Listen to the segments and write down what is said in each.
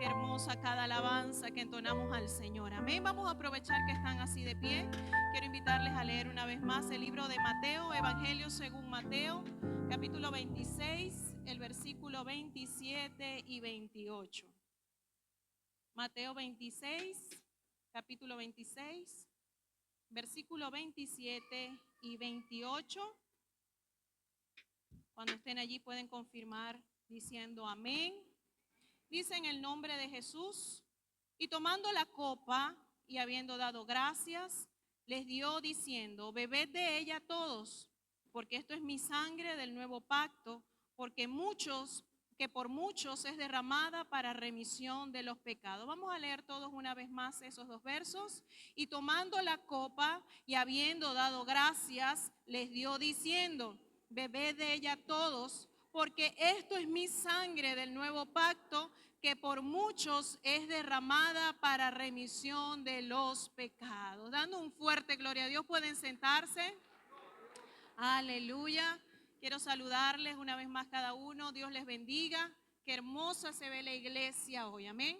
qué hermosa cada alabanza que entonamos al Señor. Amén. Vamos a aprovechar que están así de pie. Quiero invitarles a leer una vez más el libro de Mateo, Evangelio según Mateo, capítulo 26, el versículo 27 y 28. Mateo 26, capítulo 26, versículo 27 y 28. Cuando estén allí pueden confirmar diciendo amén. Dice en el nombre de Jesús, y tomando la copa y habiendo dado gracias, les dio diciendo, bebed de ella todos, porque esto es mi sangre del nuevo pacto, que por muchos es derramada para remisión de los pecados. Vamos a leer todos una vez más esos dos versos. Y tomando la copa y habiendo dado gracias, les dio diciendo, bebed de ella todos, porque esto es mi sangre del nuevo pacto, que por muchos es derramada para remisión de los pecados. Dando un fuerte gloria a Dios, pueden sentarse. Aleluya. Quiero saludarles una vez más cada uno. Dios les bendiga. Qué hermosa se ve la iglesia hoy. Amén.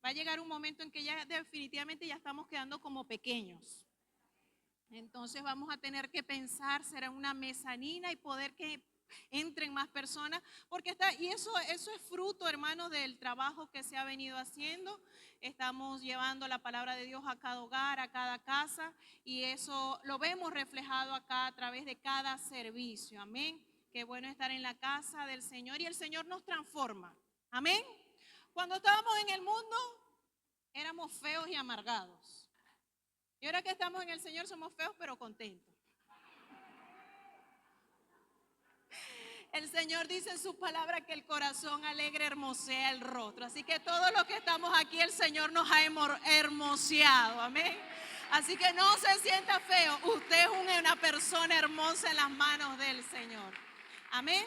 Va a llegar un momento en que ya definitivamente ya estamos quedando como pequeños. Entonces vamos a tener que pensar, será una mezanina y poder que entren más personas, porque eso es fruto, hermanos, del trabajo que se ha venido haciendo. Estamos llevando la palabra de Dios a cada hogar, a cada casa, y eso lo vemos reflejado acá a través de cada servicio. Amén. Qué bueno estar en la casa del Señor y el Señor nos transforma. Amén. Cuando estábamos en el mundo éramos feos y amargados. Y ahora que estamos en el Señor somos feos pero contentos. El Señor dice en su palabra que el corazón alegre hermosea el rostro. Así que todos los que estamos aquí, el Señor nos ha hermoseado. Amén. Así que no se sienta feo. Usted es una persona hermosa en las manos del Señor. Amén.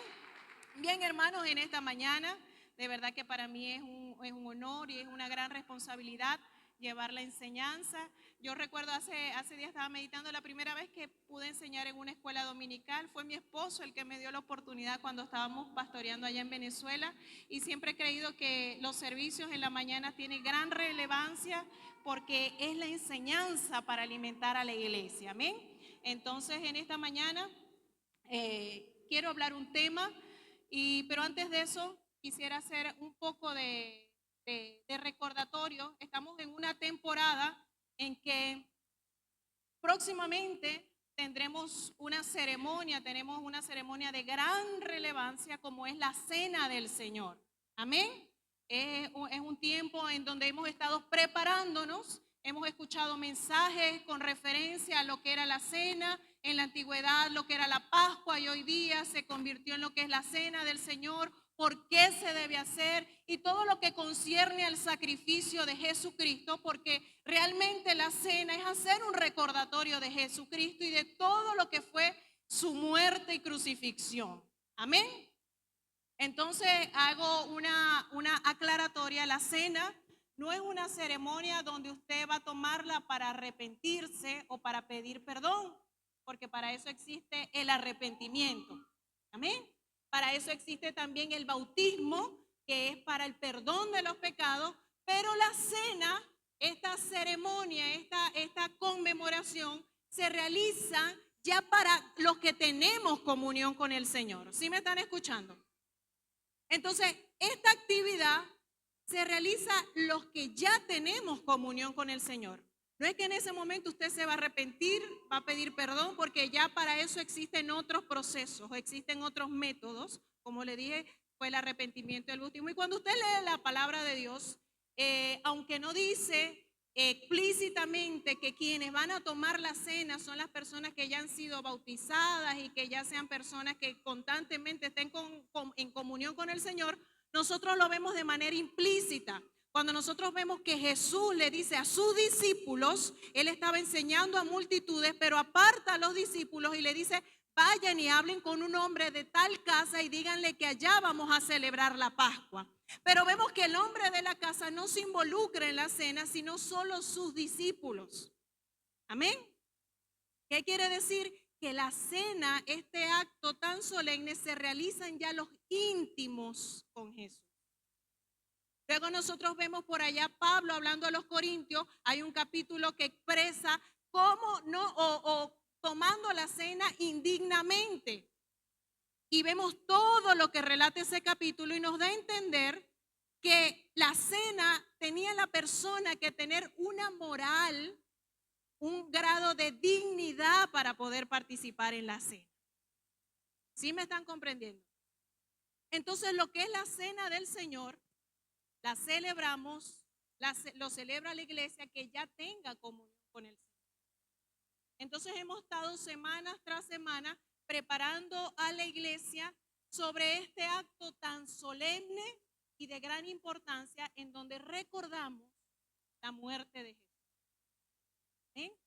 Bien, hermanos, en esta mañana, de verdad que para mí es un honor y es una gran responsabilidad llevar la enseñanza. Yo recuerdo hace días estaba meditando, la primera vez que pude enseñar en una escuela dominical, fue mi esposo el que me dio la oportunidad cuando estábamos pastoreando allá en Venezuela, y siempre he creído que los servicios en la mañana tienen gran relevancia porque es la enseñanza para alimentar a la iglesia. Amén. Entonces en esta mañana quiero hablar un tema, pero antes de eso quisiera hacer un poco de recordatorio. Estamos en una temporada en que próximamente tenemos una ceremonia de gran relevancia como es la Cena del Señor. Amén. Es un tiempo en donde hemos estado preparándonos, hemos escuchado mensajes con referencia a lo que era la cena, en la antigüedad lo que era la Pascua y hoy día se convirtió en lo que es la Cena del Señor. ¿Por qué se debe hacer? Y todo lo que concierne al sacrificio de Jesucristo, porque realmente la cena es hacer un recordatorio de Jesucristo y de todo lo que fue su muerte y crucifixión. Amén. Entonces hago una aclaratoria. La cena no es una ceremonia donde usted va a tomarla para arrepentirse o para pedir perdón, porque para eso existe el arrepentimiento. Amén. Para eso existe también el bautismo, que es para el perdón de los pecados, pero la cena, esta ceremonia, esta conmemoración, se realiza ya para los que tenemos comunión con el Señor. ¿Sí me están escuchando? Entonces, esta actividad se realiza los que ya tenemos comunión con el Señor. No es que en ese momento usted se va a arrepentir, va a pedir perdón, porque ya para eso existen otros procesos, existen otros métodos. Como le dije, fue el arrepentimiento y el bautismo. Y cuando usted lee la palabra de Dios, aunque no dice explícitamente que quienes van a tomar la cena son las personas que ya han sido bautizadas y que ya sean personas que constantemente estén en comunión con el Señor, nosotros lo vemos de manera implícita. Cuando nosotros vemos que Jesús le dice a sus discípulos, él estaba enseñando a multitudes, pero aparta a los discípulos y le dice, vayan y hablen con un hombre de tal casa y díganle que allá vamos a celebrar la Pascua. Pero vemos que el hombre de la casa no se involucra en la cena, sino solo sus discípulos. Amén. ¿Qué quiere decir? Que la cena, este acto tan solemne, se realizan ya los íntimos con Jesús. Luego nosotros vemos por allá Pablo hablando a los corintios, hay un capítulo que expresa cómo no, o tomando la cena indignamente. Y vemos todo lo que relata ese capítulo y nos da a entender que la cena tenía la persona que tener una moral, un grado de dignidad para poder participar en la cena. ¿Sí me están comprendiendo? Entonces, lo que es la cena del Señor, la celebramos, lo celebra la iglesia que ya tenga comunión con el Señor. Entonces, hemos estado semanas tras semana preparando a la iglesia sobre este acto tan solemne y de gran importancia en donde recordamos la muerte de Jesús. ¿Eh?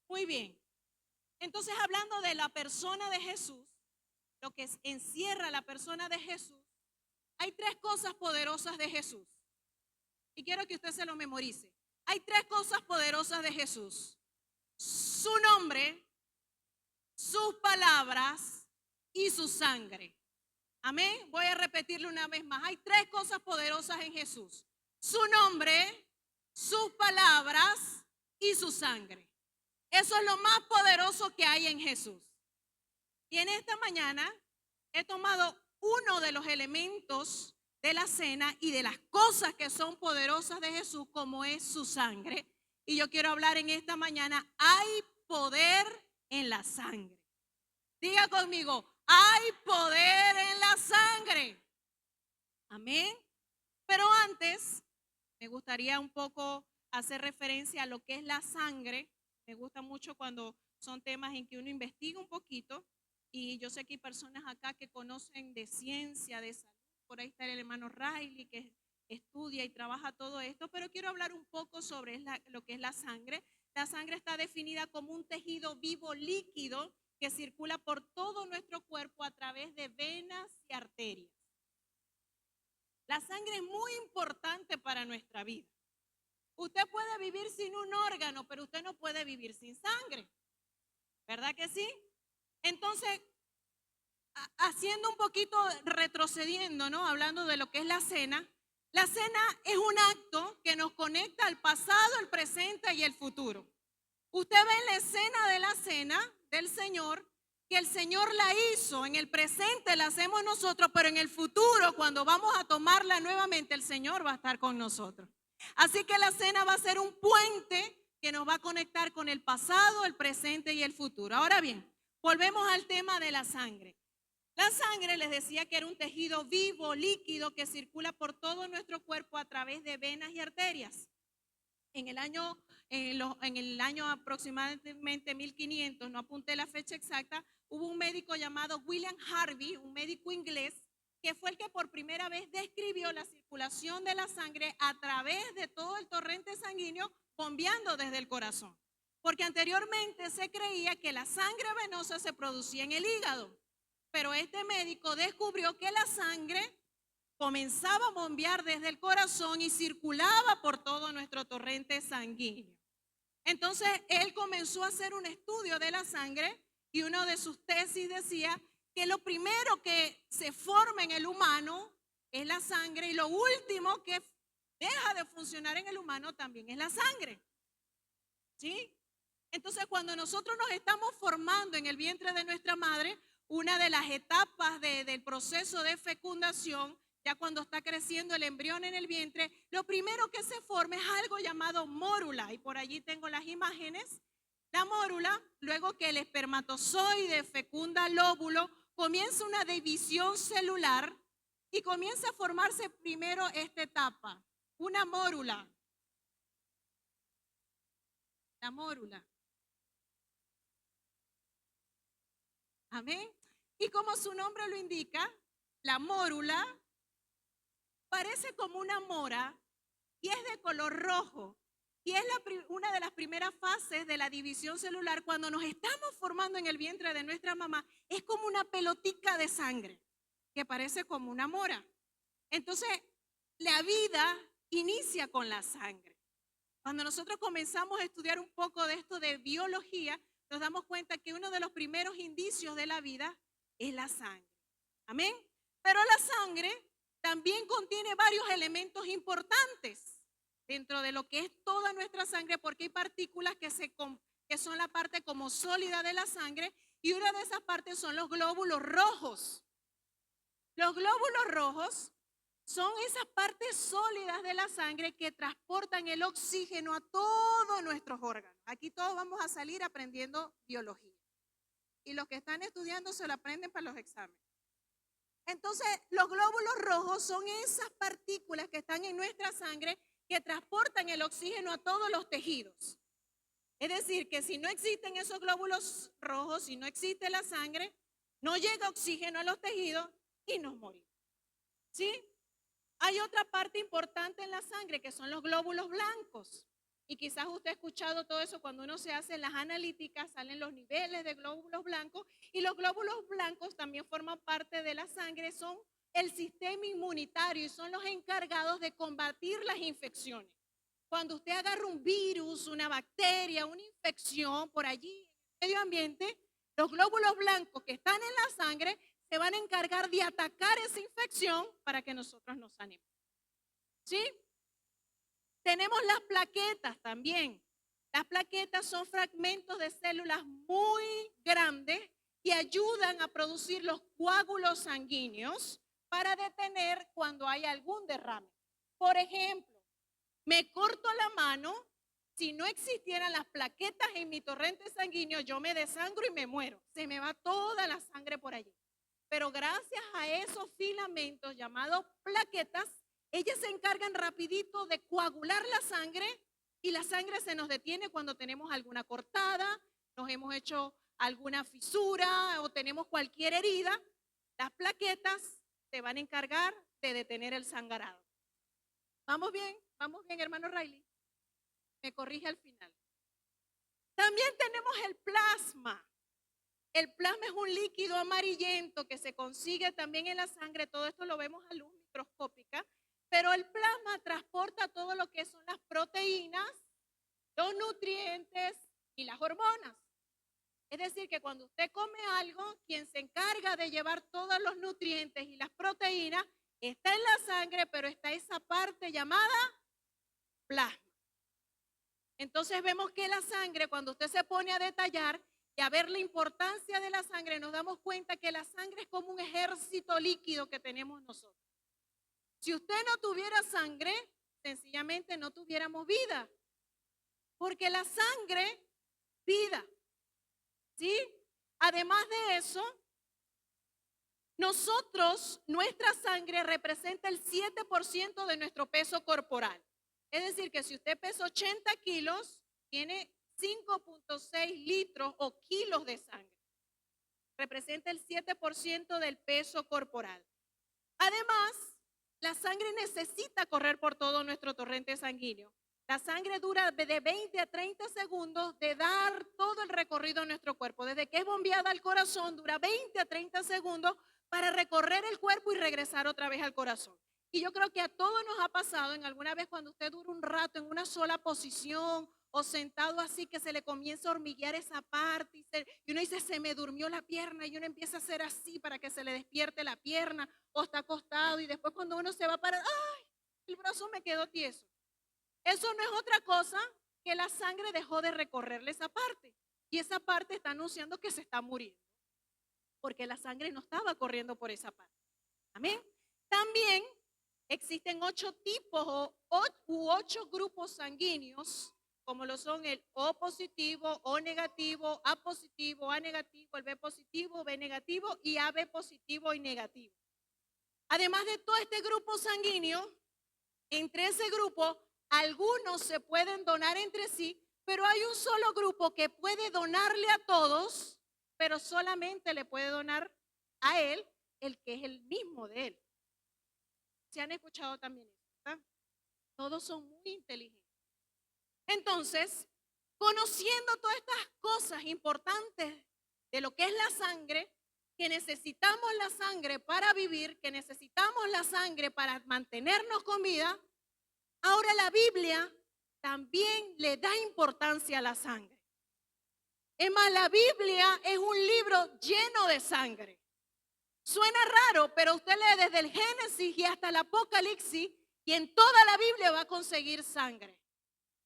Muy bien. Entonces, hablando de la persona de Jesús, lo que encierra la persona de Jesús, hay tres cosas poderosas de Jesús. Y quiero que usted se lo memorice. Hay tres cosas poderosas de Jesús: su nombre, sus palabras y su sangre. Amén. Voy a repetirlo una vez más. Hay tres cosas poderosas en Jesús: su nombre, sus palabras y su sangre. Eso es lo más poderoso que hay en Jesús. Y en esta mañana he tomado uno de los elementos de la cena y de las cosas que son poderosas de Jesús, como es su sangre. Y yo quiero hablar en esta mañana: hay poder en la sangre. Diga conmigo: hay poder en la sangre. Amén. Pero antes, me gustaría un poco hacer referencia a lo que es la sangre. Me gusta mucho cuando son temas en que uno investiga un poquito. Y yo sé que hay personas acá que conocen de ciencia, de salud. Por ahí está el hermano Riley, que estudia y trabaja todo esto. Pero quiero hablar un poco sobre lo que es la sangre. La sangre está definida como un tejido vivo líquido que circula por todo nuestro cuerpo a través de venas y arterias. La sangre es muy importante para nuestra vida. Usted puede vivir sin un órgano, pero usted no puede vivir sin sangre. ¿Verdad que sí? Entonces, haciendo un poquito, retrocediendo, ¿no? Hablando de lo que es la cena es un acto que nos conecta al pasado, el presente y el futuro. Usted ve en la escena de la cena del Señor que el Señor la hizo. En el presente la hacemos nosotros, pero en el futuro, cuando vamos a tomarla nuevamente, el Señor va a estar con nosotros. Así que la cena va a ser un puente que nos va a conectar con el pasado, el presente y el futuro. Ahora bien, volvemos al tema de la sangre. La sangre, les decía que era un tejido vivo, líquido, que circula por todo nuestro cuerpo a través de venas y arterias. En el año aproximadamente 1500, no apunté la fecha exacta, hubo un médico llamado William Harvey, un médico inglés, que fue el que por primera vez describió la circulación de la sangre a través de todo el torrente sanguíneo, bombeando desde el corazón. Porque anteriormente se creía que la sangre venosa se producía en el hígado, pero este médico descubrió que la sangre comenzaba a bombear desde el corazón y circulaba por todo nuestro torrente sanguíneo. Entonces, él comenzó a hacer un estudio de la sangre y una de sus tesis decía que lo primero que se forma en el humano es la sangre y lo último que deja de funcionar en el humano también es la sangre. ¿Sí? Entonces, cuando nosotros nos estamos formando en el vientre de nuestra madre, una de las etapas del proceso de fecundación, ya cuando está creciendo el embrión en el vientre, lo primero que se forma es algo llamado mórula. Y por allí tengo las imágenes. La mórula, luego que el espermatozoide fecunda el óvulo, comienza una división celular y comienza a formarse primero esta etapa, una mórula. La mórula. Amén. Y como su nombre lo indica, la mórula parece como una mora y es de color rojo. Y es una de las primeras fases de la división celular. Cuando nos estamos formando en el vientre de nuestra mamá, es como una pelotica de sangre que parece como una mora. Entonces, la vida inicia con la sangre. Cuando nosotros comenzamos a estudiar un poco de esto de biología, nos damos cuenta que uno de los primeros indicios de la vida es la sangre. Amén. Pero la sangre también contiene varios elementos importantes dentro de lo que es toda nuestra sangre, porque hay partículas que son la parte como sólida de la sangre, y una de esas partes son los glóbulos rojos. Los glóbulos rojos son esas partes sólidas de la sangre que transportan el oxígeno a todos nuestros órganos. Aquí todos vamos a salir aprendiendo biología. Y los que están estudiando se lo aprenden para los exámenes. Entonces, los glóbulos rojos son esas partículas que están en nuestra sangre que transportan el oxígeno a todos los tejidos. Es decir, que si no existen esos glóbulos rojos, si no existe la sangre, no llega oxígeno a los tejidos y nos morimos. ¿Sí? Hay otra parte importante en la sangre que son los glóbulos blancos. Y quizás usted ha escuchado todo eso cuando uno se hace las analíticas, salen los niveles de glóbulos blancos, y los glóbulos blancos también forman parte de la sangre, son el sistema inmunitario y son los encargados de combatir las infecciones. Cuando usted agarra un virus, una bacteria, una infección por allí en el medio ambiente, los glóbulos blancos que están en la sangre se van a encargar de atacar esa infección para que nosotros nos sanemos. ¿Sí? Tenemos las plaquetas también. Las plaquetas son fragmentos de células muy grandes que ayudan a producir los coágulos sanguíneos para detener cuando hay algún derrame. Por ejemplo, me corto la mano, si no existieran las plaquetas en mi torrente sanguíneo, yo me desangro y me muero. Se me va toda la sangre por allí. Pero gracias a esos filamentos llamados plaquetas, ellas se encargan rapidito de coagular la sangre y la sangre se nos detiene cuando tenemos alguna cortada, nos hemos hecho alguna fisura o tenemos cualquier herida. Las plaquetas se van a encargar de detener el sangrado. ¿Vamos bien? ¿Vamos bien, hermano Riley? Me corrige al final. También tenemos el plasma. El plasma es un líquido amarillento que se consigue también en la sangre. Todo esto lo vemos a luz microscópica. Pero el plasma transporta todo lo que son las proteínas, los nutrientes y las hormonas. Es decir, que cuando usted come algo, quien se encarga de llevar todos los nutrientes y las proteínas está en la sangre, pero está esa parte llamada plasma. Entonces vemos que la sangre, cuando usted se pone a detallar y a ver la importancia de la sangre, nos damos cuenta que la sangre es como un ejército líquido que tenemos nosotros. Si usted no tuviera sangre, sencillamente no tuviéramos vida. Porque la sangre, vida. ¿Sí? Además de eso, nuestra sangre representa el 7% de nuestro peso corporal. Es decir, que si usted pesa 80 kilos, tiene 5.6 litros o kilos de sangre. Representa el 7% del peso corporal. Además, la sangre necesita correr por todo nuestro torrente sanguíneo. La sangre dura de 20 a 30 segundos de dar todo el recorrido a nuestro cuerpo. Desde que es bombeada al corazón, dura 20 a 30 segundos para recorrer el cuerpo y regresar otra vez al corazón. Y yo creo que a todos nos ha pasado en alguna vez cuando usted dura un rato en una sola posición o sentado así que se le comienza a hormiguear esa parte y uno dice, se me durmió la pierna, y uno empieza a hacer así para que se le despierte la pierna, o está acostado y después cuando uno se va a parar, ¡ay! El brazo me quedó tieso. Eso no es otra cosa que la sangre dejó de recorrerle esa parte y esa parte está anunciando que se está muriendo porque la sangre no estaba corriendo por esa parte. Amén. También existen 8 tipos u 8 grupos sanguíneos, como lo son el O positivo, O negativo, A positivo, A negativo, el B positivo, B negativo y AB positivo y negativo. Además de todo este grupo sanguíneo, entre ese grupo, algunos se pueden donar entre sí, pero hay un solo grupo que puede donarle a todos, pero solamente le puede donar a él el que es el mismo de él. ¿Se han escuchado también eso? ¿Verdad? Todos son muy inteligentes. Entonces, conociendo todas estas cosas importantes de lo que es la sangre, que necesitamos la sangre para vivir, que necesitamos la sangre para mantenernos con vida, ahora la Biblia también le da importancia a la sangre. Es más, la Biblia es un libro lleno de sangre. Suena raro, pero usted lee desde el Génesis y hasta el Apocalipsis y en toda la Biblia va a conseguir sangre.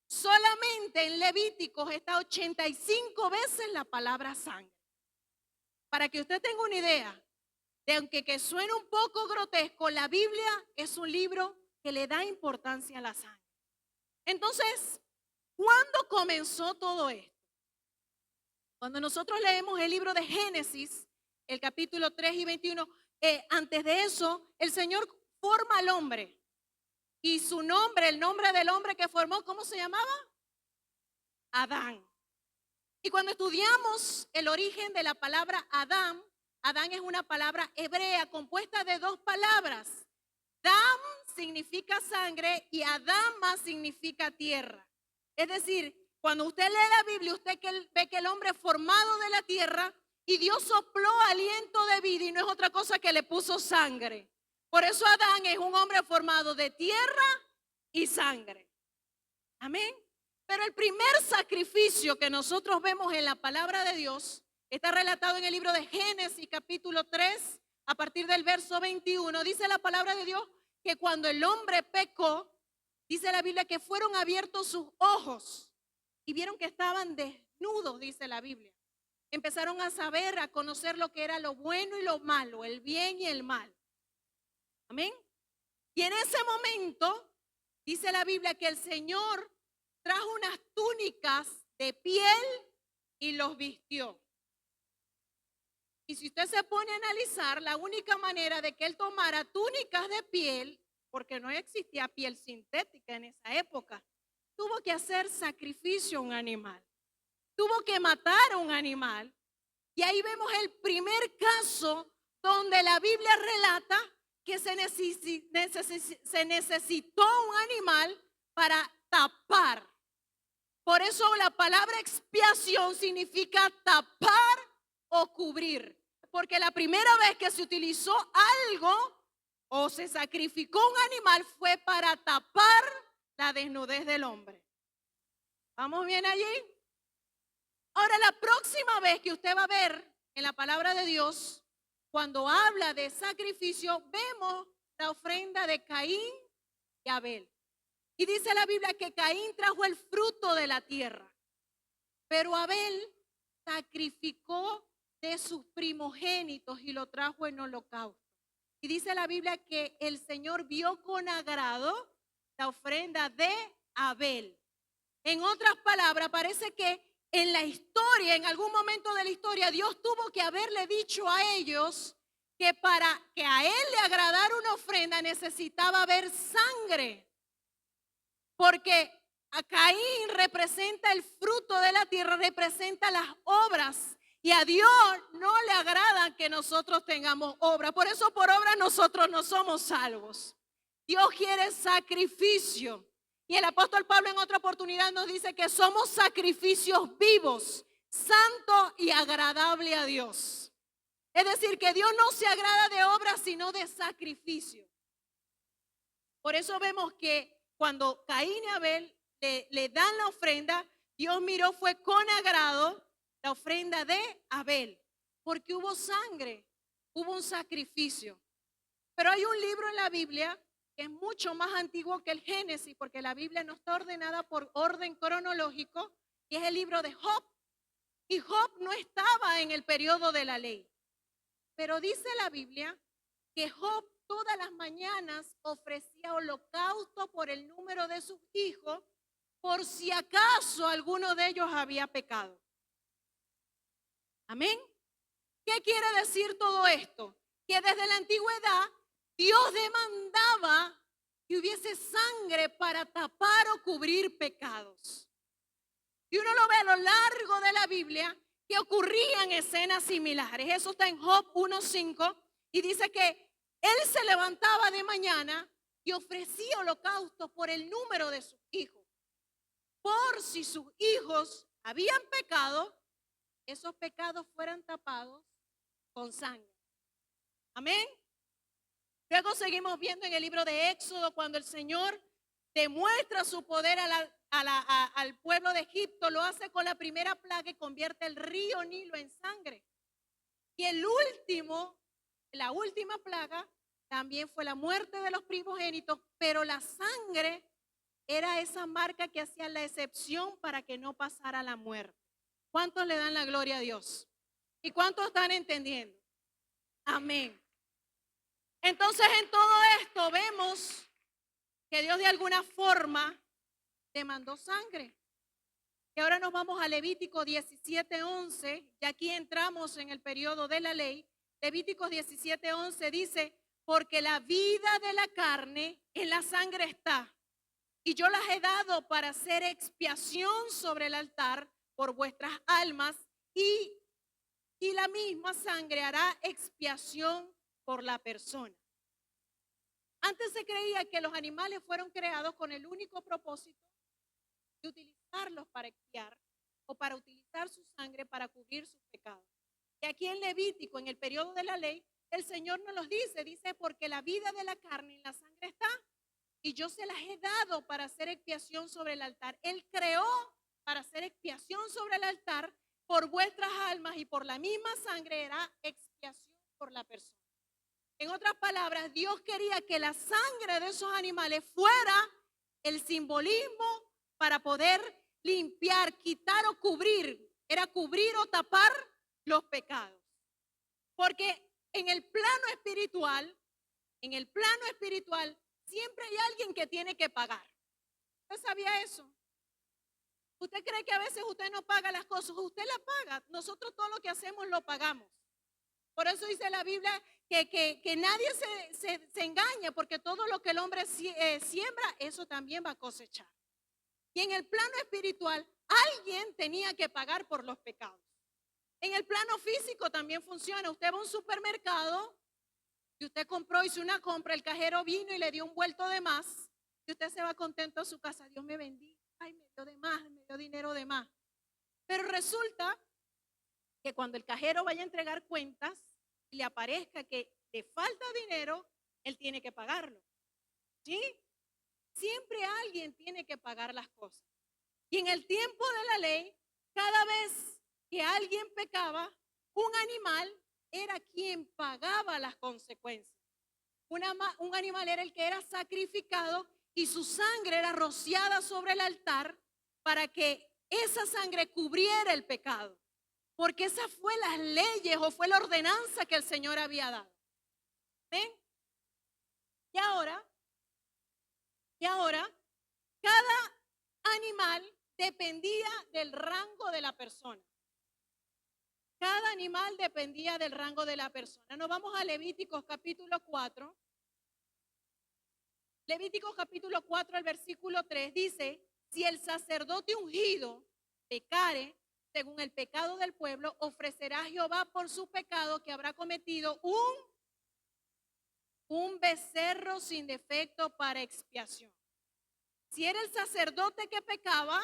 Solamente en Levíticos está 85 veces la palabra sangre. Para que usted tenga una idea, de aunque que suene un poco grotesco, la Biblia es un libro que le da importancia a la sangre. Entonces, ¿cuándo comenzó todo esto? Cuando nosotros leemos el libro de Génesis, el capítulo 3 y 21, antes de eso, el Señor forma al hombre. Y su nombre, el nombre del hombre que formó, ¿cómo se llamaba? Adán. Y cuando estudiamos el origen de la palabra Adán, Adán es una palabra hebrea compuesta de dos palabras. Dam significa sangre y Adama significa tierra. Es decir, cuando usted lee la Biblia, usted ve que el hombre es formado de la tierra y Dios sopló aliento de vida y no es otra cosa que le puso sangre. Por eso Adán es un hombre formado de tierra y sangre. Amén. Pero el primer sacrificio que nosotros vemos en la palabra de Dios está relatado en el libro de Génesis capítulo 3 a partir del verso 21. Dice la palabra de Dios que cuando el hombre pecó, dice la Biblia que fueron abiertos sus ojos y vieron que estaban desnudos, dice la Biblia. Empezaron a saber, a conocer lo que era lo bueno y lo malo, el bien y el mal. Amén. Y en ese momento, dice la Biblia que el Señor trajo unas túnicas de piel y los vistió. Y si usted se pone a analizar, la única manera de que él tomara túnicas de piel, porque no existía piel sintética en esa época, tuvo que hacer sacrificio a un animal. Tuvo que matar a un animal. Y ahí vemos el primer caso donde la Biblia relata que se necesitó un animal para tapar. Por eso la palabra expiación significa tapar o cubrir. Porque la primera vez que se utilizó algo o se sacrificó un animal fue para tapar la desnudez del hombre. ¿Vamos bien allí? Ahora, la próxima vez que usted va a ver en la palabra de Dios, cuando habla de sacrificio, vemos la ofrenda de Caín y Abel. Y dice la Biblia que Caín trajo el fruto de la tierra, pero Abel sacrificó de sus primogénitos y lo trajo en holocausto. Y dice la Biblia que el Señor vio con agrado la ofrenda de Abel. En otras palabras, parece que en la historia, en algún momento de la historia, Dios tuvo que haberle dicho a ellos que para que a él le agradara una ofrenda necesitaba haber sangre. Porque a Caín representa el fruto de la tierra, representa las obras. Y a Dios no le agrada que nosotros tengamos obras. Por eso por obras nosotros no somos salvos. Dios quiere sacrificio. Y el apóstol Pablo en otra oportunidad nos dice que somos sacrificios vivos, santo y agradable a Dios. Es decir, que Dios no se agrada de obras, sino de sacrificio. Por eso vemos que cuando Caín y Abel le dan la ofrenda, Dios miró, fue con agrado la ofrenda de Abel, porque hubo sangre, hubo un sacrificio. Pero hay un libro en la Biblia que es mucho más antiguo que el Génesis, porque la Biblia no está ordenada por orden cronológico, y es el libro de Job. Y Job no estaba en el periodo de la ley. Pero dice la Biblia que Job todas las mañanas ofrecía holocausto por el número de sus hijos, por si acaso alguno de ellos había pecado. Amén. ¿Qué quiere decir todo esto? Que desde la antigüedad Dios demandaba que hubiese sangre para tapar o cubrir pecados. Y uno lo ve a lo largo de la Biblia que ocurrían escenas similares. Eso está en Job 1:5 y dice que él se levantaba de mañana y ofrecía holocaustos por el número de sus hijos. Por si sus hijos habían pecado, esos pecados fueran tapados con sangre. Amén. Luego seguimos viendo en el libro de Éxodo cuando el Señor demuestra su poder al pueblo de Egipto, lo hace con la primera plaga y convierte el río Nilo en sangre. Y la última plaga también fue la muerte de los primogénitos, pero la sangre era esa marca que hacía la excepción para que no pasara la muerte. ¿Cuántos le dan la gloria a Dios? ¿Y cuántos están entendiendo? Amén. Entonces en todo esto vemos que Dios de alguna forma demandó sangre. Y ahora nos vamos a Levítico 17:11, y aquí entramos en el periodo de la ley. Levíticos 17:11 dice, porque la vida de la carne en la sangre está, y yo las he dado para hacer expiación sobre el altar por vuestras almas, y la misma sangre hará expiación por la persona. Antes se creía que los animales fueron creados con el único propósito de utilizarlos para expiar o para utilizar su sangre para cubrir sus pecados. Y aquí en Levítico, en el periodo de la ley, el Señor nos los dice porque la vida de la carne en la sangre está, y yo se las he dado para hacer expiación sobre el altar. Él creó para hacer expiación sobre el altar por vuestras almas, y por la misma sangre era expiación por la persona. En otras palabras, Dios quería que la sangre de esos animales fuera el simbolismo para poder limpiar, quitar o cubrir. Era cubrir o tapar los pecados. Porque en el plano espiritual, siempre hay alguien que tiene que pagar. ¿Usted sabía eso? ¿Usted cree que a veces usted no paga las cosas? Usted las paga. Nosotros todo lo que hacemos lo pagamos. Por eso dice la Biblia que nadie se engaña, porque todo lo que el hombre siembra, eso también va a cosechar. Y en el plano espiritual, alguien tenía que pagar por los pecados. En el plano físico también funciona. Usted va a un supermercado y usted hizo una compra, el cajero vino y le dio un vuelto de más, y usted se va contento a su casa. Dios me bendiga, ay, me dio de más, me dio dinero de más. Pero resulta que cuando el cajero vaya a entregar cuentas y le aparezca que le falta dinero, él tiene que pagarlo. ¿Sí? Siempre alguien tiene que pagar las cosas. Y en el tiempo de la ley, cada vez que alguien pecaba, un animal era quien pagaba las consecuencias. Un animal era el que era sacrificado, y su sangre era rociada sobre el altar para que esa sangre cubriera el pecado. Porque esas fue las leyes o fue la ordenanza que el Señor había dado. ¿Ven? Y ahora, cada animal dependía del rango de la persona. Cada animal dependía del rango de la persona. Nos vamos a Levíticos capítulo 4. Levíticos capítulo 4, el versículo 3 dice, si el sacerdote ungido pecare según el pecado del pueblo, ofrecerá a Jehová por su pecado que habrá cometido un becerro sin defecto para expiación. Si era el sacerdote que pecaba,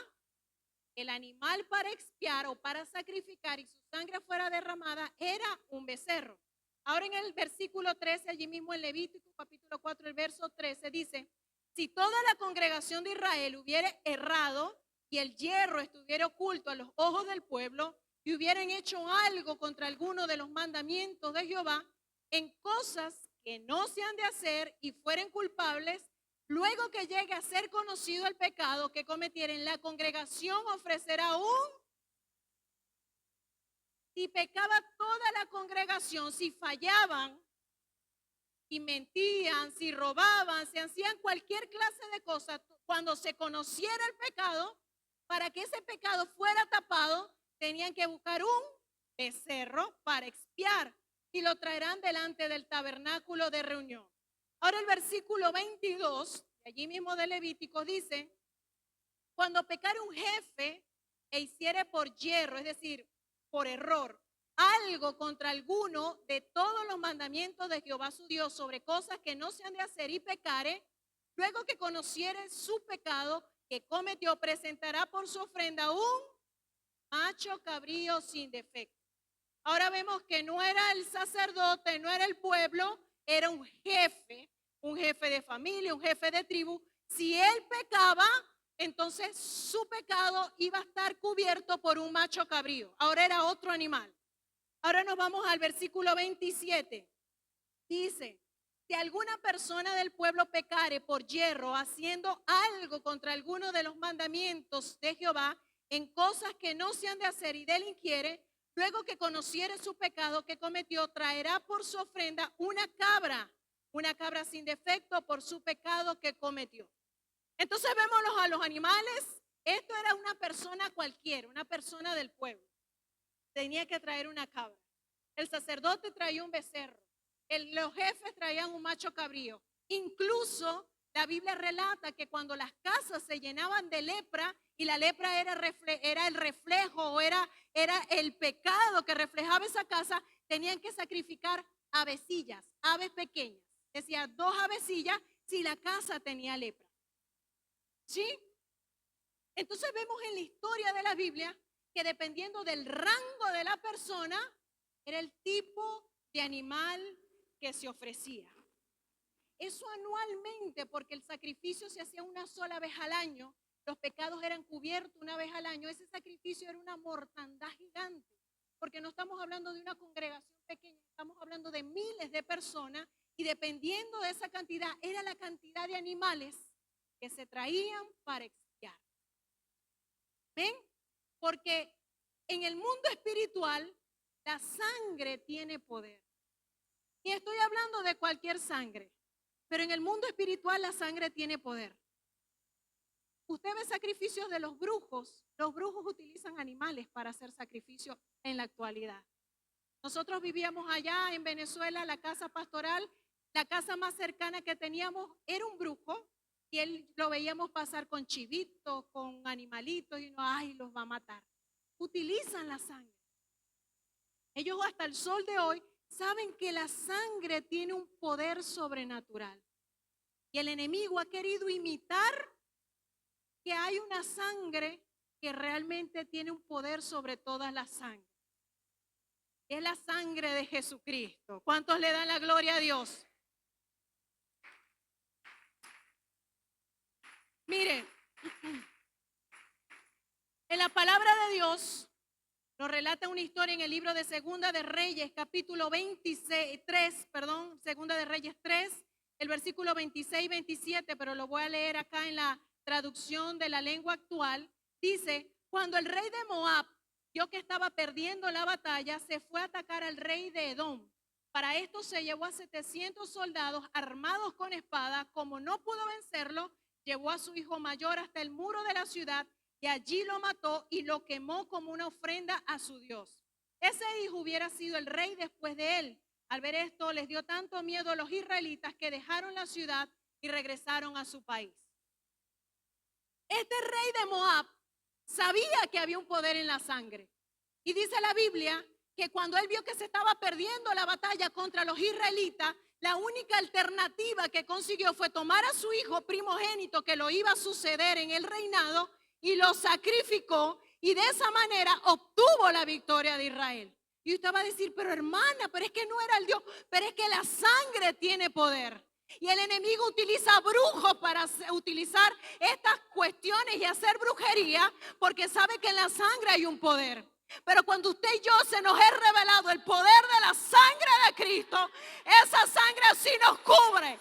el animal para expiar o para sacrificar y su sangre fuera derramada era un becerro. Ahora en el versículo 13, allí mismo en Levítico capítulo 4, el verso 13 dice, si toda la congregación de Israel hubiera errado y el hierro estuviera oculto a los ojos del pueblo y hubieran hecho algo contra alguno de los mandamientos de Jehová en cosas que no se han de hacer y fueren culpables, luego que llegue a ser conocido el pecado que cometieren, la congregación ofrecerá si pecaba toda la congregación, si fallaban y mentían, si robaban, si hacían cualquier clase de cosas, cuando se conociera el pecado, para que ese pecado fuera tapado, tenían que buscar un becerro para expiar y lo traerán delante del tabernáculo de reunión. Ahora el versículo 22, allí mismo de Levítico, dice, cuando pecare un jefe e hiciere por yerro, es decir, por error, algo contra alguno de todos los mandamientos de Jehová su Dios sobre cosas que no se han de hacer y pecare, luego que conociere su pecado que cometió, presentará por su ofrenda un macho cabrío sin defecto. Ahora vemos que no era el sacerdote, no era el pueblo, era un jefe de familia, un jefe de tribu. Si él pecaba, entonces su pecado iba a estar cubierto por un macho cabrío. Ahora era otro animal. Ahora nos vamos al versículo 27. Dice, si alguna persona del pueblo pecare por yerro, haciendo algo contra alguno de los mandamientos de Jehová, en cosas que no se han de hacer y delinquiere, luego que conociere su pecado que cometió, traerá por su ofrenda una cabra sin defecto por su pecado que cometió. Entonces vemos a los animales. Esto era una persona cualquiera, una persona del pueblo. Tenía que traer una cabra. El sacerdote traía un becerro. Los jefes traían un macho cabrío. Incluso la Biblia relata que cuando las casas se llenaban de lepra, y la lepra era el reflejo o era el pecado que reflejaba esa casa, tenían que sacrificar avecillas, aves pequeñas. Decía 2 avecillas si la casa tenía lepra. ¿Sí? Entonces vemos en la historia de la Biblia que dependiendo del rango de la persona, era el tipo de animal que se ofrecía. Eso anualmente, porque el sacrificio se hacía una sola vez al año, los pecados eran cubiertos una vez al año. Ese sacrificio era una mortandad gigante, porque no estamos hablando de una congregación pequeña, estamos hablando de miles de personas, y dependiendo de esa cantidad, era la cantidad de animales que se traían para expiar. ¿Ven? Porque en el mundo espiritual, la sangre tiene poder. Y estoy hablando de cualquier sangre, pero en el mundo espiritual la sangre tiene poder. Usted ve sacrificios de los brujos utilizan animales para hacer sacrificios en la actualidad. Nosotros vivíamos allá en Venezuela, la casa pastoral, la casa más cercana que teníamos era un brujo, y él lo veíamos pasar con chivitos, con animalitos, y uno, ay, los va a matar. Utilizan la sangre. Ellos hasta el sol de hoy saben que la sangre tiene un poder sobrenatural. Y el enemigo ha querido imitar que hay una sangre que realmente tiene un poder sobre todas las sangres. Es la sangre de Jesucristo. ¿Cuántos le dan la gloria a Dios? Mire, en la palabra de Dios nos relata una historia en el libro de Segunda de Reyes, capítulo 23, Segunda de Reyes 3, el versículo 26 y 27, pero lo voy a leer acá en la traducción de la lengua actual. Dice, cuando el rey de Moab vio que estaba perdiendo la batalla, se fue a atacar al rey de Edom. Para esto se llevó a 700 soldados armados con espada. Como no pudo vencerlo, llevó a su hijo mayor hasta el muro de la ciudad y allí lo mató y lo quemó como una ofrenda a su Dios. Ese hijo hubiera sido el rey después de él. Al ver esto, les dio tanto miedo a los israelitas que dejaron la ciudad y regresaron a su país. Este rey de Moab sabía que había un poder en la sangre. Y dice la Biblia que cuando él vio que se estaba perdiendo la batalla contra los israelitas, la única alternativa que consiguió fue tomar a su hijo primogénito que lo iba a suceder en el reinado y lo sacrificó, y de esa manera obtuvo la victoria de Israel. Y usted va a decir, pero hermana, pero es que no era el Dios, pero es que la sangre tiene poder. Y el enemigo utiliza brujos para utilizar estas cuestiones y hacer brujería, porque sabe que en la sangre hay un poder. Pero cuando usted y yo se nos es revelado el poder de la sangre de Cristo, esa sangre sí nos cubre.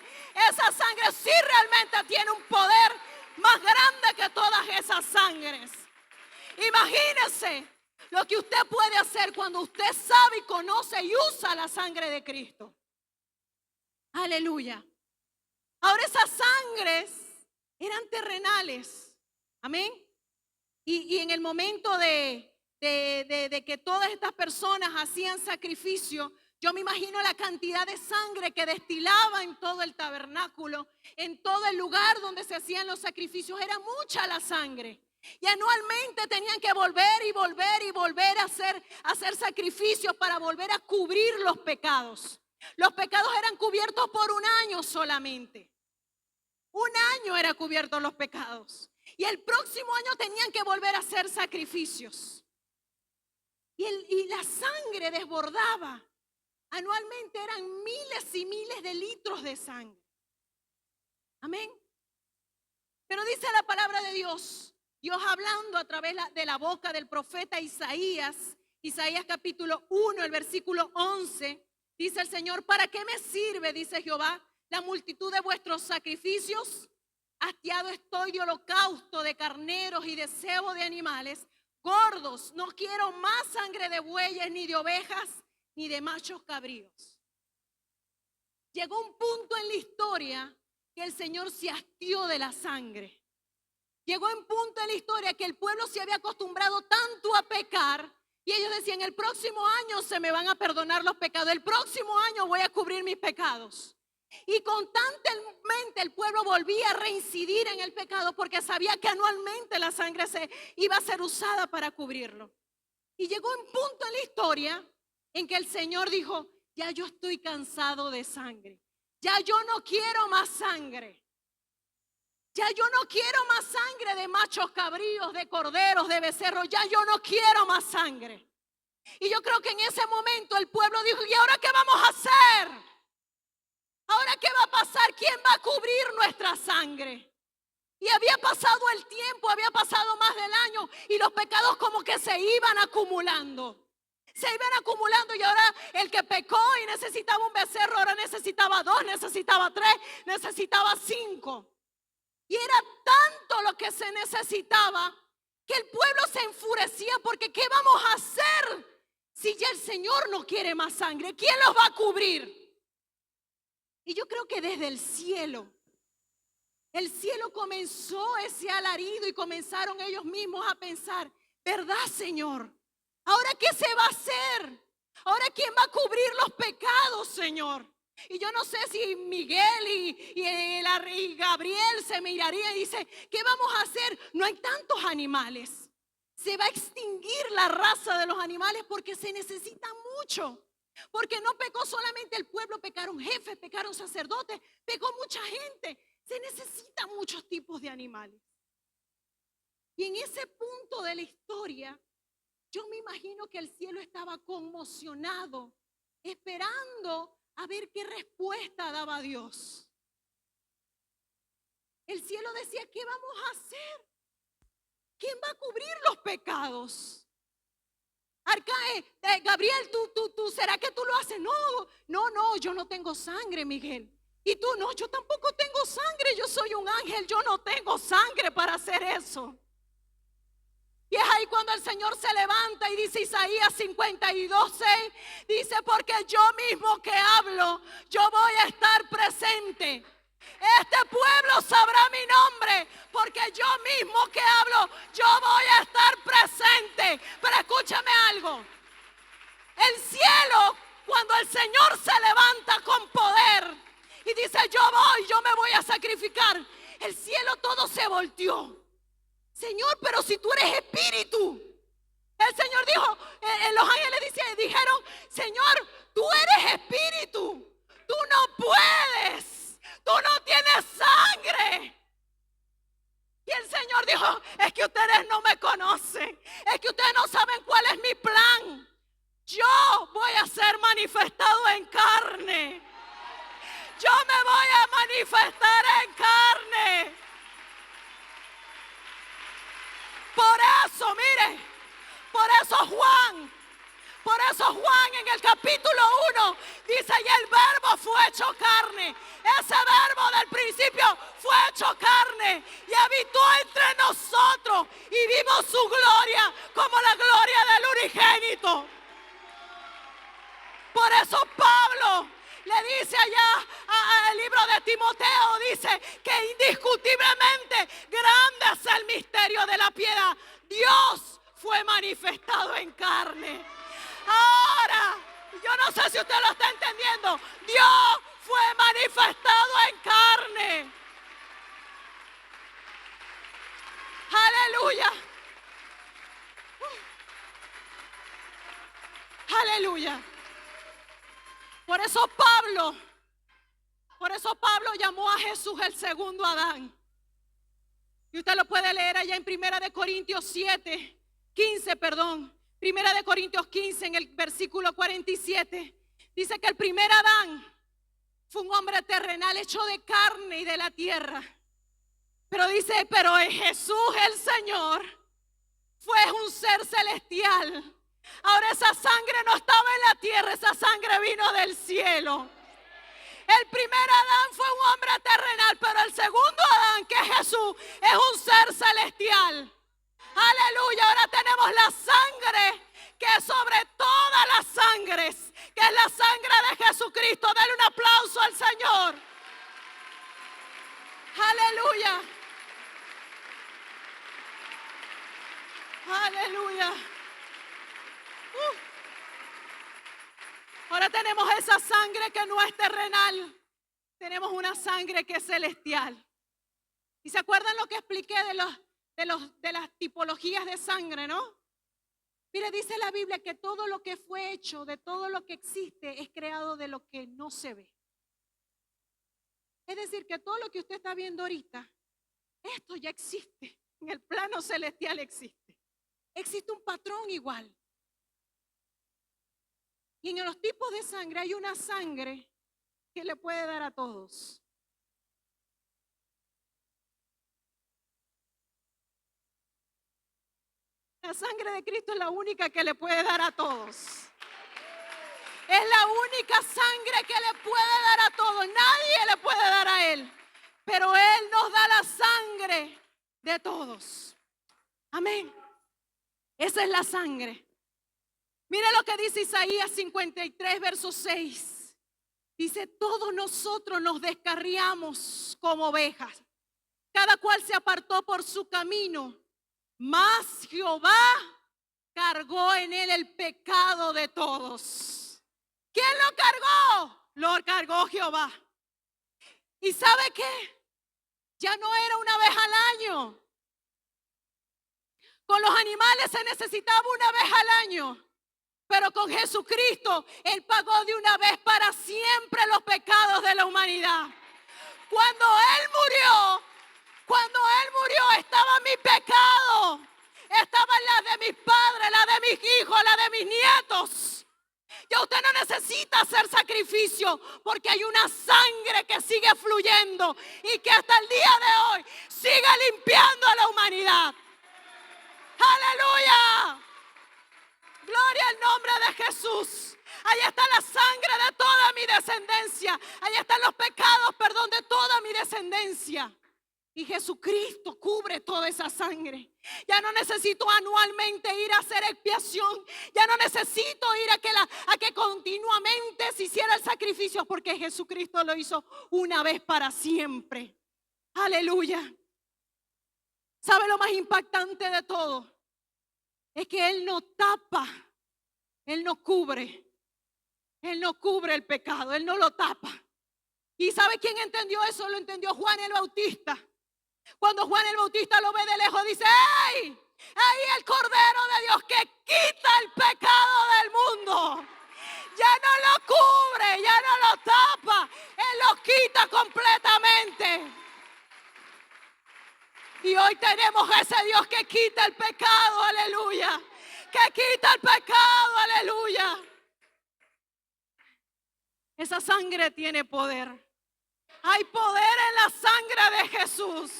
Esa sangre sí realmente tiene un poder más grande que todas esas sangres. Imagínese lo que usted puede hacer cuando usted sabe y conoce y usa la sangre de Cristo. Aleluya. Ahora esas sangres eran terrenales. Amén. Y en el momento de que todas estas personas hacían sacrificio, yo me imagino la cantidad de sangre que destilaba en todo el tabernáculo, en todo el lugar donde se hacían los sacrificios. Era mucha la sangre. Y anualmente tenían que volver y volver y volver a hacer sacrificios para volver a cubrir los pecados. Los pecados eran cubiertos por un año solamente. Un año era cubierto los pecados. Y el próximo año tenían que volver a hacer sacrificios. Y la sangre desbordaba. Anualmente eran miles y miles de litros de sangre. Amén. Pero dice la palabra de Dios, Dios hablando a través de la boca del profeta Isaías, Isaías capítulo 1, el versículo 11, Dice el Señor, ¿para qué me sirve, dice Jehová, la multitud de vuestros sacrificios? Hastiado estoy de holocausto, de carneros y de cebo de animales gordos. No quiero más sangre de bueyes, ni de ovejas, ni de machos cabríos. Llegó un punto en la historia que el Señor se hastió de la sangre. Llegó un punto en la historia que el pueblo se había acostumbrado tanto a pecar y ellos decían, el próximo año se me van a perdonar los pecados, el próximo año voy a cubrir mis pecados. Y constantemente el pueblo volvía a reincidir en el pecado porque sabía que anualmente la sangre se iba a ser usada para cubrirlo. Y llegó un punto en la historia en que el Señor dijo, ya yo estoy cansado de sangre, ya yo no quiero más sangre. Ya yo no quiero más sangre de machos cabríos, de corderos, de becerros. Ya yo no quiero más sangre. Y yo creo que en ese momento el pueblo dijo, ¿y ahora qué vamos a hacer? ¿Ahora qué va a pasar? ¿Quién va a cubrir nuestra sangre? Y había pasado el tiempo, había pasado más del año y los pecados como que se iban acumulando. Se iban acumulando y ahora el que pecó y necesitaba un becerro, ahora necesitaba 2, necesitaba 3, necesitaba 5. Y era tanto lo que se necesitaba que el pueblo se enfurecía porque ¿qué vamos a hacer si ya el Señor no quiere más sangre? ¿Quién los va a cubrir? Y yo creo que desde el cielo comenzó ese alarido y comenzaron ellos mismos a pensar, ¿verdad, Señor? ¿Ahora qué se va a hacer? ¿Ahora quién va a cubrir los pecados, Señor? Y yo no sé si Miguel y Gabriel se mirarían y dice, ¿qué vamos a hacer? No hay tantos animales. Se va a extinguir la raza de los animales porque se necesita mucho. Porque no pecó solamente el pueblo, pecaron jefes, pecaron sacerdotes, pecó mucha gente. Se necesitan muchos tipos de animales. Y en ese punto de la historia, yo me imagino que el cielo estaba conmocionado, esperando a ver qué respuesta daba Dios. El cielo decía, ¿qué vamos a hacer? ¿Quién va a cubrir los pecados? Gabriel, tú, ¿será que tú lo haces? No, yo no tengo sangre, Miguel. Y tú, no, yo tampoco tengo sangre, yo soy un ángel, yo no tengo sangre para hacer eso. Y es ahí cuando el Señor se levanta y dice Isaías 52:6, dice, porque yo mismo que hablo, yo voy a estar presente. Este pueblo sabrá mi nombre, porque yo mismo que hablo, yo voy a estar presente. Pero escúchame algo, el cielo, cuando el Señor se levanta con poder y dice, yo me voy a sacrificar, el cielo todo se volteó. Señor, pero si tú eres espíritu. El Señor dijo, los ángeles dijeron, Señor, tú eres espíritu. Tú no puedes. Tú no tienes sangre. Y el Señor dijo, es que ustedes no me conocen. Es que ustedes no saben cuál es mi plan. Yo voy a ser manifestado en carne. Yo me voy a manifestar en carne. Por eso, mire, por eso Juan en el capítulo 1 dice, y el verbo fue hecho carne. Ese verbo del principio fue hecho carne y habitó entre nosotros y vimos su gloria como la gloria del unigénito. Por eso Pablo le dice allá al libro de Timoteo, dice que indiscutiblemente grande es el misterio de la piedad. Dios fue manifestado en carne. Ahora, yo no sé si usted lo está entendiendo, Dios fue manifestado en carne. Aleluya. Aleluya. Por eso Pablo llamó a Jesús el segundo Adán. Y usted lo puede leer allá en Primera de Corintios 15, en el versículo 47. Dice que el primer Adán fue un hombre terrenal hecho de carne y de la tierra. Pero dice, pero Jesús el Señor fue un ser celestial Ahora esa sangre no estaba en la tierra, esa sangre vino del cielo. El primer Adán fue un hombre terrenal, pero el segundo Adán, que es Jesús, es un ser celestial. Aleluya, ahora tenemos la sangre que es sobre todas las sangres, que es la sangre de Jesucristo. Dale un aplauso al Señor. Aleluya. Aleluya. Ahora tenemos esa sangre que no es terrenal. Tenemos una sangre que es celestial. ¿Y se acuerdan lo que expliqué de las tipologías de sangre, no? Mire, dice la Biblia que todo lo que fue hecho, de todo lo que existe, es creado de lo que no se ve. Es decir, que todo lo que usted está viendo ahorita, esto ya existe. En el plano celestial existe. Existe un patrón igual. Y en los tipos de sangre hay una sangre que le puede dar a todos. La sangre de Cristo es la única que le puede dar a todos. Es la única sangre que le puede dar a todos. Nadie le puede dar a Él. Pero Él nos da la sangre de todos. Amén. Esa es la sangre. Mira lo que dice Isaías 53, verso 6. Dice, todos nosotros nos descarriamos como ovejas. Cada cual se apartó por su camino. Mas Jehová cargó en él el pecado de todos. ¿Quién lo cargó? Lo cargó Jehová. ¿Y sabe qué? Ya no era una vez al año. Con los animales se necesitaba una vez al año. Pero con Jesucristo, Él pagó de una vez para siempre los pecados de la humanidad. Cuando Él murió, estaba mi pecado. Estaba la de mis padres, la de mis hijos, la de mis nietos. Ya usted no necesita hacer sacrificio porque hay una sangre que sigue fluyendo y que hasta el día de hoy sigue limpiando a la humanidad. ¡Aleluya! Gloria al nombre de Jesús. Ahí está la sangre de toda mi descendencia. Ahí están los pecados, perdón, de toda mi descendencia. Y Jesucristo cubre toda esa sangre. Ya no necesito anualmente ir a hacer expiación. Ya no necesito ir a que continuamente se hiciera el sacrificio, porque Jesucristo lo hizo una vez para siempre. Aleluya. ¿Sabe lo más impactante de todo? Es que Él no tapa, Él no cubre el pecado, Él no lo tapa. ¿Y sabe quién entendió eso? Lo entendió Juan el Bautista. Cuando Juan el Bautista lo ve de lejos, dice, ¡hey! Ahí el Cordero de Dios que quita el pecado del mundo. Ya no lo cubre, ya no lo tapa, Él lo quita completamente. Y hoy tenemos a ese Dios que quita el pecado, aleluya. Que quita el pecado, aleluya. Esa sangre tiene poder. Hay poder en la sangre de Jesús.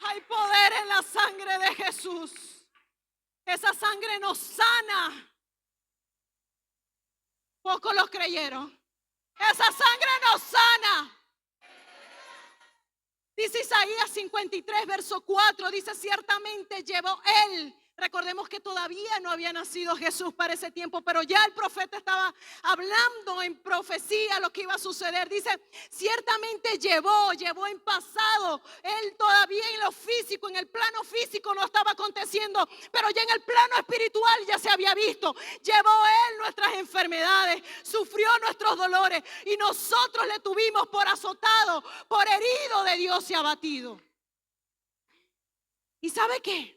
Hay poder en la sangre de Jesús. Esa sangre nos sana. Pocos los creyeron. Esa sangre nos sana. Dice Isaías 53, verso 4, dice, ciertamente llevó Él. Recordemos que todavía no había nacido Jesús para ese tiempo, pero ya el profeta estaba hablando en profecía lo que iba a suceder. Dice, ciertamente llevó en pasado. Él todavía en lo físico, en el plano físico no estaba aconteciendo, pero ya en el plano espiritual ya se había visto. Llevó Él nuestras enfermedades, sufrió nuestros dolores y nosotros le tuvimos por azotado, por herido de Dios y abatido. ¿Y sabe qué?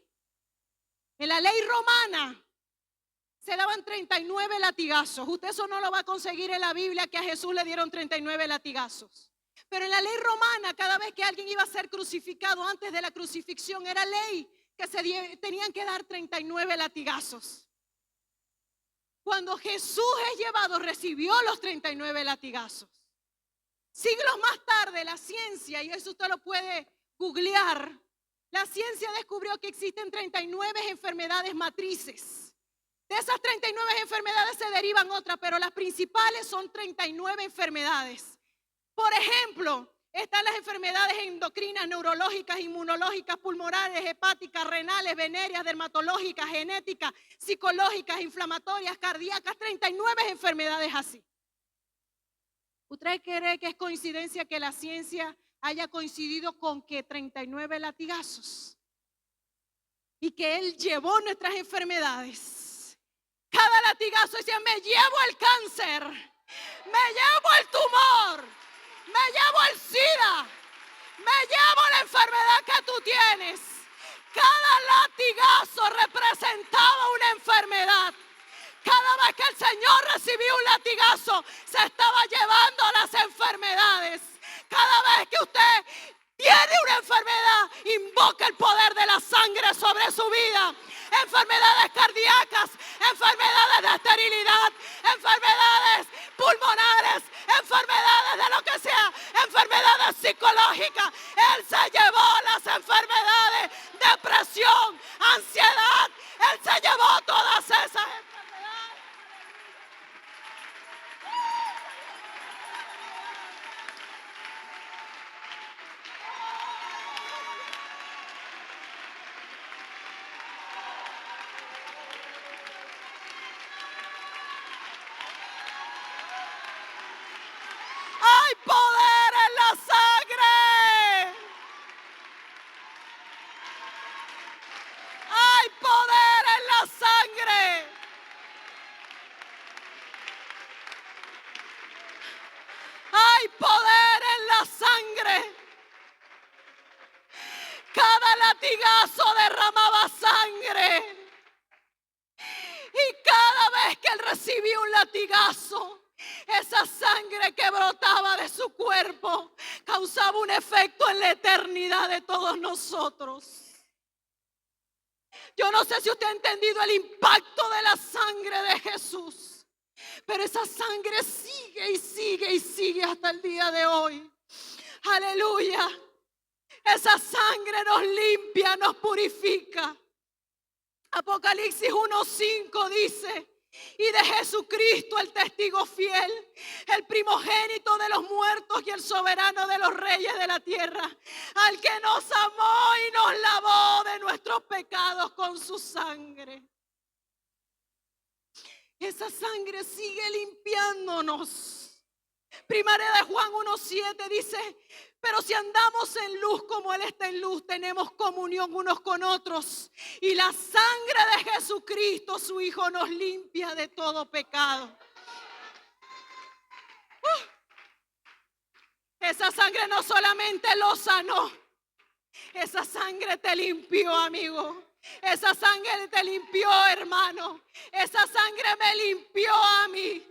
En la ley romana se daban 39 latigazos. Usted eso no lo va a conseguir en la Biblia, que a Jesús le dieron 39 latigazos. Pero en la ley romana, cada vez que alguien iba a ser crucificado, antes de la crucifixión, era ley que tenían que dar 39 latigazos. Cuando Jesús es llevado, recibió los 39 latigazos. Siglos más tarde, la ciencia, y eso usted lo puede googlear, La ciencia descubrió que existen 39 enfermedades matrices. De esas 39 enfermedades se derivan otras, pero las principales son 39 enfermedades. Por ejemplo, están las enfermedades endocrinas, neurológicas, inmunológicas, pulmonares, hepáticas, renales, venéreas, dermatológicas, genéticas, psicológicas, inflamatorias, cardíacas, 39 enfermedades así. ¿Usted cree que es coincidencia que la ciencia haya coincidido con que 39 latigazos? Y que Él llevó nuestras enfermedades. Cada latigazo decía, me llevo el cáncer, me llevo el tumor, me llevo el SIDA, me llevo la enfermedad que tú tienes. Cada latigazo representaba una enfermedad. Cada vez que el Señor recibía un latigazo, se estaba llevando las enfermedades. Cada vez que usted tiene una enfermedad, invoca el poder de la sangre sobre su vida. Enfermedades cardíacas, enfermedades de esterilidad, enfermedades pulmonares, enfermedades de lo que sea, enfermedades psicológicas. Él se llevó las enfermedades, depresión, ansiedad. Él se llevó todas esas enfermedades. Hay poder en la sangre. Hay poder en la sangre. Hay poder en la sangre. Cada latigazo derramaba sangre. Y cada vez que él recibía un latigazo, esa sangre que brotaba de su cuerpo causaba un efecto en la eternidad de todos nosotros. Yo no sé si usted ha entendido el impacto de la sangre de Jesús, pero esa sangre sigue y sigue y sigue hasta el día de hoy. Aleluya. Esa sangre nos limpia, nos purifica. Apocalipsis 1:5 dice, y de Jesucristo el testigo fiel, el primogénito de los muertos y el soberano de los reyes de la tierra, al que nos amó y nos lavó de nuestros pecados con su sangre. Esa sangre sigue limpiándonos. Primera de Juan 1:7 dice, pero si andamos en luz como Él está en luz, tenemos comunión unos con otros. Y la sangre de Jesucristo, su Hijo, nos limpia de todo pecado. Esa sangre no solamente lo sanó, esa sangre te limpió, amigo. Esa sangre te limpió, hermano. Esa sangre me limpió a mí.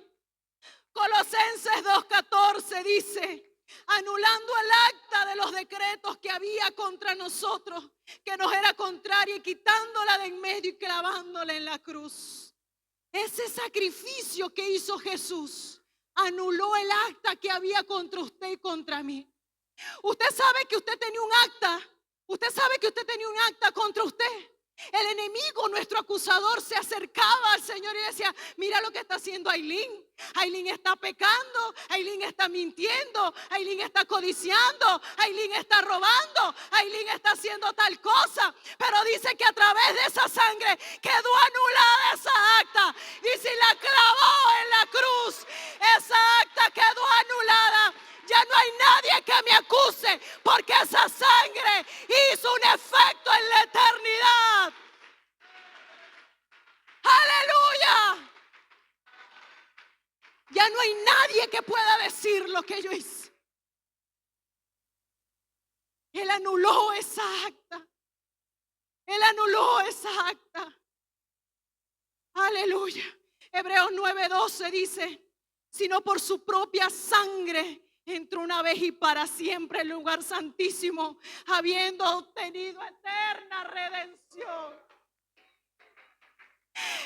Colosenses 2:14 dice, anulando el acta de los decretos que había contra nosotros, que nos era contraria, y quitándola de en medio y clavándola en la cruz. Ese sacrificio que hizo Jesús anuló el acta que había contra usted y contra mí. Usted sabe que usted tenía un acta. Usted sabe que usted tenía un acta contra usted. El enemigo, nuestro acusador, se acercaba al Señor y decía, mira lo que está haciendo Aileen. Aileen está pecando, Aileen está mintiendo, Aileen está codiciando, Aileen está robando, Aileen está haciendo tal cosa. Pero dice que a través de esa sangre quedó anulada esa acta. Dice, y la clavó en la cruz. Esa acta quedó anulada. Ya no hay nadie que me acuse, porque esa sangre hizo un efecto en la eternidad. ¡Aleluya! Ya no hay nadie que pueda decir lo que yo hice. Él anuló esa acta. Él anuló esa acta. Aleluya. Hebreos 9:12 dice, sino por su propia sangre entró una vez y para siempre el lugar santísimo, habiendo obtenido eterna redención.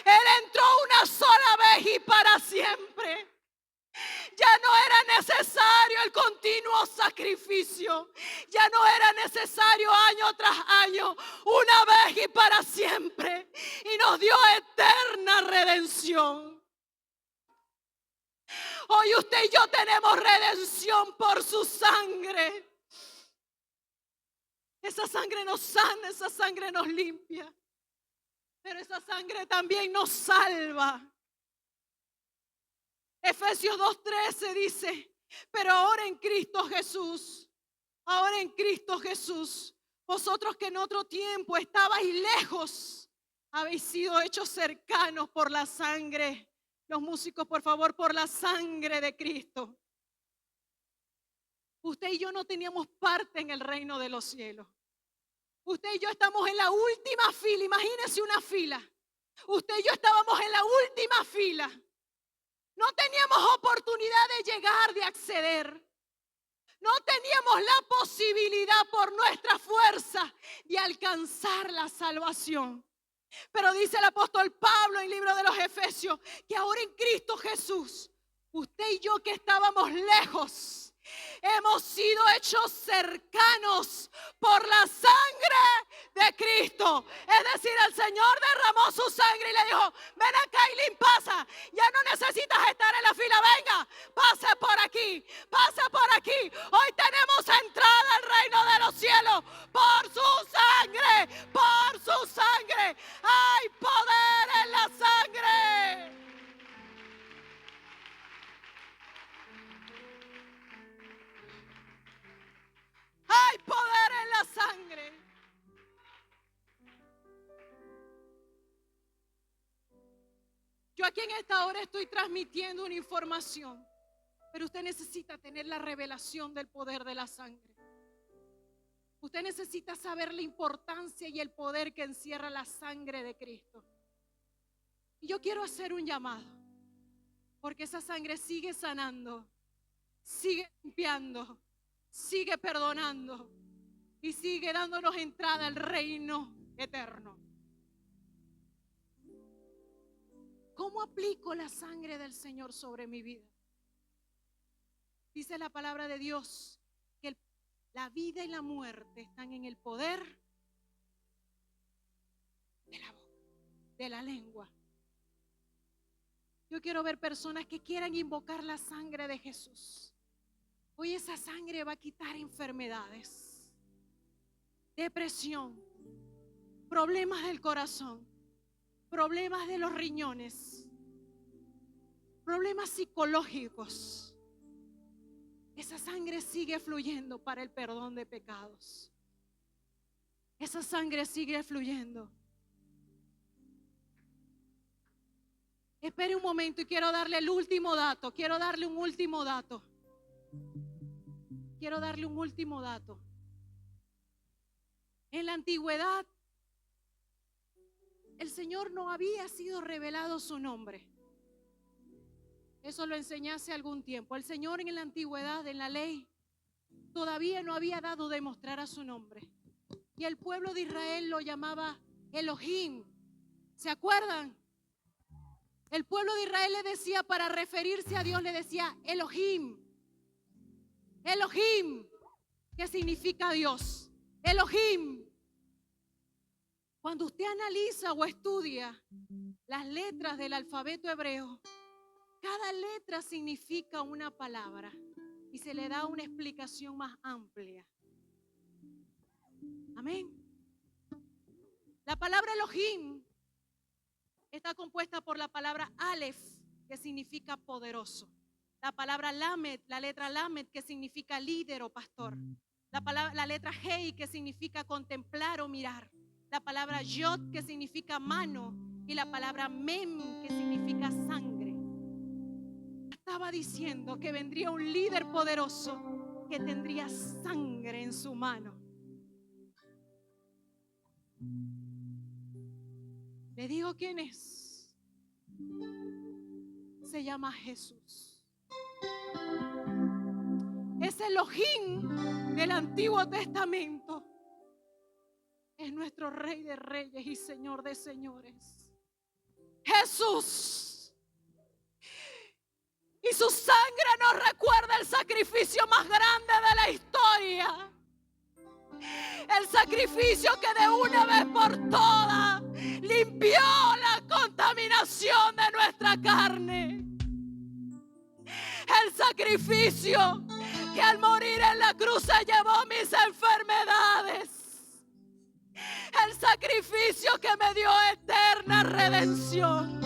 Él entró una sola vez y para siempre. Ya no era necesario el continuo sacrificio. Ya no era necesario año año tras año, una vez y para siempre, y nos dio eterna redención. Hoy usted y yo tenemos redención por su sangre. Esa sangre nos sana, esa sangre nos limpia, pero esa sangre también nos salva. Efesios 2:13 dice: pero ahora en Cristo Jesús, vosotros que en otro tiempo estabais lejos, habéis sido hechos cercanos por la sangre. Los músicos, por favor, por la sangre de Cristo. Usted y yo no teníamos parte en el reino de los cielos. Usted y yo estamos en la última fila. Imagínese una fila. Usted y yo estábamos en la última fila. No teníamos oportunidad de llegar, de acceder. No teníamos la posibilidad por nuestra fuerza de alcanzar la salvación. Pero dice el apóstol Pablo en el libro de los Efesios que ahora en Cristo Jesús, usted y yo que estábamos lejos, hemos sido hechos cercanos por la sangre de Cristo. Es decir, el Señor derramó su sangre y le dijo: ven acá, Eileen, pasa. Ya no necesitas estar en la fila. Venga, pase por aquí, pase por aquí. Hoy tenemos entrada al reino de los cielos por su sangre, por su sangre. Hay poder en la sangre. Hay poder en la sangre. Yo aquí en esta hora estoy transmitiendo una información, pero usted necesita tener la revelación del poder de la sangre. Usted necesita saber la importancia y el poder que encierra la sangre de Cristo. Y yo quiero hacer un llamado, porque esa sangre sigue sanando, sigue limpiando, sigue perdonando y sigue dándonos entrada al reino eterno. ¿Cómo aplico la sangre del Señor sobre mi vida? Dice la palabra de Dios que la vida y la muerte están en el poder de la boca, de la lengua. Yo quiero ver personas que quieran invocar la sangre de Jesús. Hoy esa sangre va a quitar enfermedades, depresión, problemas del corazón, problemas de los riñones, problemas psicológicos. Esa sangre sigue fluyendo para el perdón de pecados. Esa sangre sigue fluyendo. Espere un momento y quiero darle el último dato. Quiero darle un último dato. En la antigüedad, el Señor no había sido revelado su nombre. Eso lo enseñé hace algún tiempo. El Señor en la antigüedad, en la ley, todavía no había dado de mostrar a su nombre. Y el pueblo de Israel lo llamaba Elohim. ¿Se acuerdan? El pueblo de Israel le decía, para referirse a Dios, le decía Elohim. Elohim, que significa Dios. Elohim. Cuando usted analiza o estudia las letras del alfabeto hebreo, cada letra significa una palabra y se le da una explicación más amplia. Amén. La palabra Elohim está compuesta por la palabra Aleph, que significa poderoso. La palabra Lamed, la letra Lamed, que significa líder o pastor. La letra Hei, que significa contemplar o mirar. La palabra Yod, que significa mano. Y la palabra Mem, que significa sangre. Estaba diciendo que vendría un líder poderoso que tendría sangre en su mano. Le digo quién es. Se llama Jesús. Es Elohim del Antiguo Testamento. Es nuestro Rey de Reyes y Señor de Señores. Jesús. Y su sangre nos recuerda el sacrificio más grande de la historia. El sacrificio que de una vez por todas limpió la contaminación de nuestra carne. El sacrificio que al morir en la cruz se llevó mis enfermedades. El sacrificio que me dio eterna redención.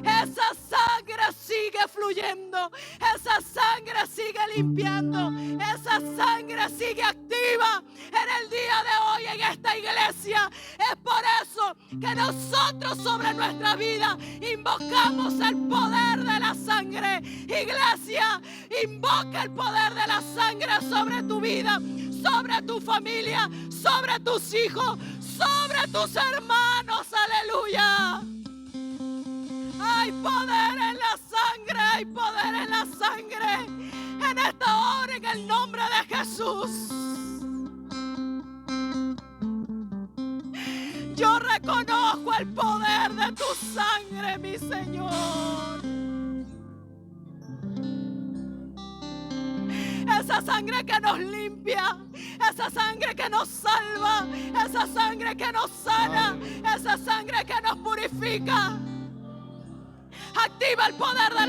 Esa sangre sigue fluyendo, esa sangre sigue limpiando, esa sangre sigue activa en el día de hoy en esta iglesia. Es por eso que nosotros sobre nuestra vida invocamos el poder de la sangre. Iglesia, invoca el poder de la sangre sobre tu vida, sobre tu familia, sobre tus hijos, sobre tus hermanos. Aleluya. Hay poder en la sangre, hay poder en la sangre. En esta hora, en el nombre de Jesús. Yo reconozco el poder de tu sangre, mi Señor. Esa sangre que nos limpia, esa sangre que nos salva, esa sangre que nos sana, esa sangre que nos purifica. Activa el poder de